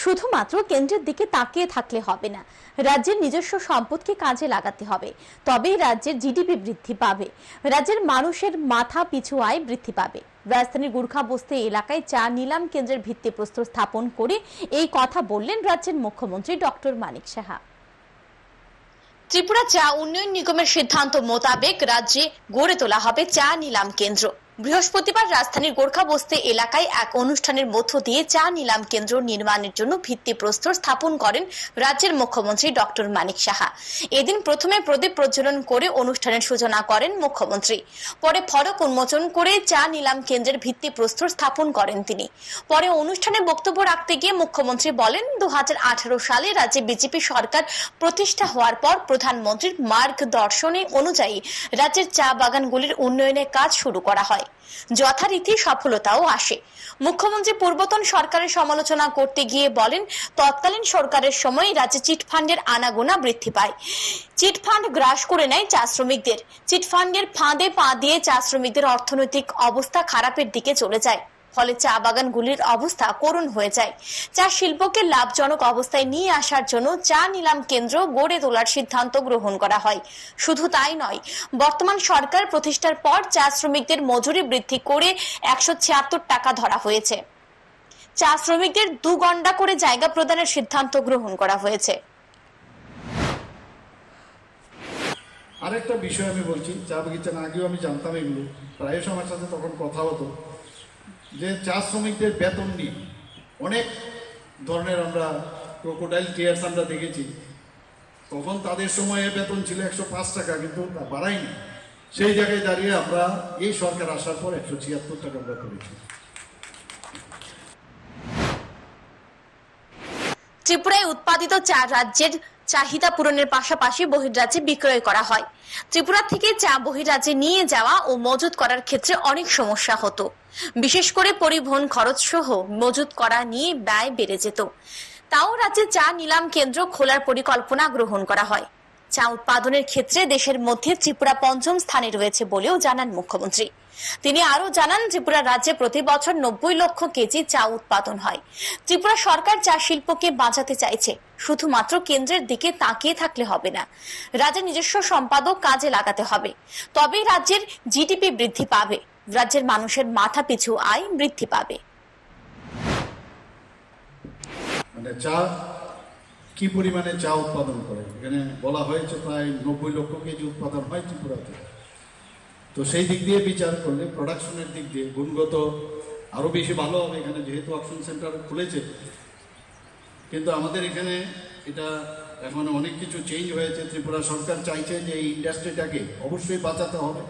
শুধুমাত্র কেন্দ্রের দিকে তাকিয়ে থাকলে হবে না, রাজ্যের নিজস্ব সম্পদকে কাজে লাগাতে হবে, তবেই রাজ্যের জিডিপি বৃদ্ধি পাবে, রাজ্যের মানুষের মাথা পিছু আয় বৃদ্ধি পাবে। রাজধানীর গুর্খাবস্তি এলাকায় চা নিলাম কেন্দ্রের ভিত্তিপ্রস্তর স্থাপন করে এই কথা বললেন রাজ্যের মুখ্যমন্ত্রী ডক্টর মানিক সাহা। ত্রিপুরা চা উন্নয়ন নিগমের সিদ্ধান্ত মোতাবেক রাজ্যে গড়ে তোলা হবে চা নিলাম কেন্দ্র। বৃহস্পতিবার রাজধানীর গোর্খাবস্তি এলাকায় এক অনুষ্ঠানের মধ্য দিয়ে চা নিলাম কেন্দ্র নির্মাণের জন্য ভিত্তিপ্রস্তর স্থাপন করেন রাজ্যের মুখ্যমন্ত্রী ডক্টর মানিক সাহা। এদিন প্রথমে প্রদীপ প্রজ্বলন করে অনুষ্ঠানের সূচনা করেন মুখ্যমন্ত্রী। পরে ফলক উন্মোচন করে চা নিলাম কেন্দ্রের ভিত্তিপ্রস্তর স্থাপন করেন তিনি। পরে অনুষ্ঠানে বক্তব্য রাখতে গিয়ে মুখ্যমন্ত্রী বলেন, 2018 সালে রাজ্যে বিজেপি সরকার প্রতিষ্ঠা হওয়ার পর প্রধানমন্ত্রীর মার্গদর্শনে অনুযায়ী রাজ্যের চা বাগানগুলির উন্নয়নের কাজ শুরু করা হয়। যথারীতি সফলতাও আসে। মুখ্যমন্ত্রী পূর্বতন সরকারের সমালোচনা করতে গিয়ে বলেন, তৎকালীন সরকারের সময় রাজ্যে চিটফান্ডের আনাগোনা বৃদ্ধি পায়। চিটফান্ড গ্রাস করে নেয় চা শ্রমিকদের। চিটফান্ডের ফাঁদে পা দিয়ে চা শ্রমিকদের অর্থনৈতিক অবস্থা খারাপের দিকে চলে যায়। ফলে চা বাগানগুলির অবস্থা করুণ হয়ে যায়। চা শিল্পকে লাভজনক অবস্থায় নিয়ে আসার জন্য চা নিলাম কেন্দ্র গড়ে তোলার সিদ্ধান্ত গ্রহণ করা হয়। শুধু তাই নয়, বর্তমান সরকার প্রতিষ্ঠার পর চা শ্রমিকদের মজুরি বৃদ্ধি করে 176 টাকা ধরা হয়েছে। চা শ্রমিকদের 2 ঘন্টা করে জায়গা প্রদানের সিদ্ধান্ত গ্রহণ করা হয়েছে। আরেকটা বিষয় আমি বলছি, চা বাগিচা না আগেও আমি জানতাম এগুলো, প্রায় আমার সাথে তখন কথা হতো যে চা শ্রমিকদের বেতন নিয়ে অনেক ধরনের আমরা ক্রোকোডাইল টিয়ার্স আমরা দেখেছি। তখন তাদের সময়ে বেতন ছিল 105 টাকা, কিন্তু তা বাড়ায়নি। সেই জায়গায় দাঁড়িয়ে আমরা এই সরকার আসার পর 176 টাকা আমরা করেছি। ত্রিপুরায় উৎপাদিত চা রাজ্যের চাহিদা পূরণের পাশাপাশি বহির্রাজ্যে বিক্রয় করা হয়। ত্রিপুরা থেকে চা বহির্রাজ্যে নিয়ে যাওয়া ও মজুত করার ক্ষেত্রে অনেক সমস্যা হতো। বিশেষ করে পরিবহন খরচ সহ মজুত করা নিয়ে ব্যয় বেড়ে যেত। তাও রাজ্যে চা নিলাম কেন্দ্র খোলার পরিকল্পনা গ্রহণ করা হয়। চা উৎপাদনের ক্ষেত্রে দেশের মধ্যে ত্রিপুরা 5ম স্থানে রয়েছে বলেও জানান মুখ্যমন্ত্রী। তিনি আরো জানান, ত্রিপুরা রাজ্যে প্রতি বছর 90 লক্ষ কেজি চা উৎপাদন হয়। ত্রিপুরা সরকার চা শিল্পকে বাঁচাতে চাইছে, শুধুমাত্র কেন্দ্রের দিকে তাকিয়ে থাকলে হবে না, রাজ্যের নিজস্ব সম্পাদক কাজে লাগাতে হবে, তবেই রাজ্যের জিডিপি বৃদ্ধি পাবে, রাজ্যের মানুষের মাথা পিছু আয় বৃদ্ধি পাবে। মানে চা কি পরিমাণে চা উৎপাদন করে এখানে বলা হয়েছে, প্রায় 90 লক্ষ কেজি উৎপাদন হয় ত্রিপুরাতে। তো সেই দিক দিয়ে বিচার করলে প্রোডাকশনের দিক দিয়ে গুণগত আরো বেশি ভালো হবে এখানে, যেহেতু অকশন সেন্টার খুলেছে। কিন্তু আমাদের এখানে এটা এখন অনেক কিছু চেঞ্জ হয়েছে। ত্রিপুরা সরকার চাইছে যে এই ইন্ডাস্ট্রিটাকে অবশ্যই বাঁচাতে হবে।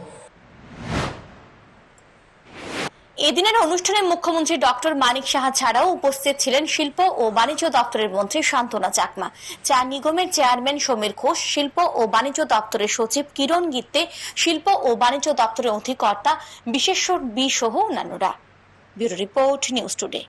এদিনের অনুষ্ঠানে মুখ্যমন্ত্রী ডক্টর মানিক সাহা ছাড়াও উপস্থিত ছিলেন শিল্প ও বাণিজ্য দপ্তরের মন্ত্রী শান্তনা চাকমা, চা নিগমের চেয়ারম্যান সমীর ঘোষ, শিল্প ও বাণিজ্য দপ্তরের সচিব কিরণ গিত্তে, শিল্প ও বাণিজ্য দপ্তরের অধিকর্তা বিশেশ্বর বি সহ অন্যান্যরা। Bureau report, news today.